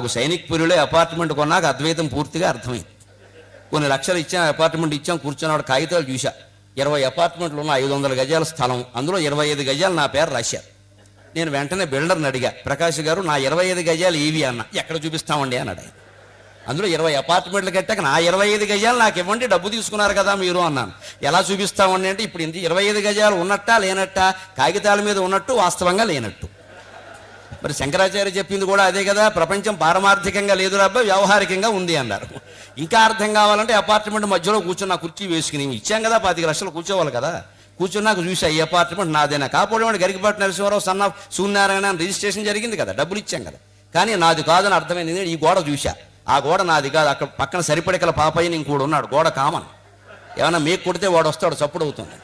సైనిక్పురిలో apartment కొన్నాక అద్వైతం పూర్తిగా అర్థమైంది. కొన్ని లక్షలు ఇచ్చాం, అపార్ట్మెంట్ ఇచ్చాం, కూర్చున్నాడు. కాగితాలు చూసా, 20 అపార్ట్మెంట్లు ఉన్న 500 గజాల స్థలం, అందులో 25 గజాలు నా పేరు రాశారు. నేను వెంటనే బిల్డర్ని అడిగా, ప్రకాష్ గారు నా 25 గజాలు ఏవి అన్న. ఎక్కడ చూపిస్తామండి అన్నాడు. అందులో 20 అపార్ట్మెంట్లు కట్టాక నా 25 గజాలు నాకు ఇవ్వండి, డబ్బు తీసుకున్నారు కదా మీరు అన్నాను. ఎలా చూపిస్తామండి అంటే, ఇప్పుడు ఇంత 25 గజాలు ఉన్నట్టా లేనట్టా, కాగితాల మీద ఉన్నట్టు వాస్తవంగా లేనట్టు. మరి శంకరాచార్య చెప్పింది కూడా అదే కదా, ప్రపంచం పారమార్థికంగా లేదు రాబ్బా, వ్యవహారికంగా ఉంది అన్నారు. ఇంకా అర్థం కావాలంటే అపార్ట్మెంట్ మధ్యలో కూర్చున్న కుర్చీ వేసుకుని ఇచ్చాం కదా, 25 లక్షలు కూర్చోవాలి కదా. కూర్చున్నాక చూసా, ఈ అపార్ట్మెంట్ నాదేనా. కాకపోతే గరికపాటి నరసింహారావు సన్న సూర్యనారాయణ రిజిస్ట్రేషన్ జరిగింది కదా, డబ్బులు ఇచ్చాం కదా, కానీ నాది కాదని అర్థమైంది. ఈ గోడ చూసా, ఆ గోడ నాది కాదు. అక్కడ పక్కన సరిపడికల పాపయ్యని ఇంకోడు ఉన్నాడు, గోడ కామన్. ఏమన్నా మీకు కొడితే వాడు వస్తాడు, చప్పుడు అవుతుంది.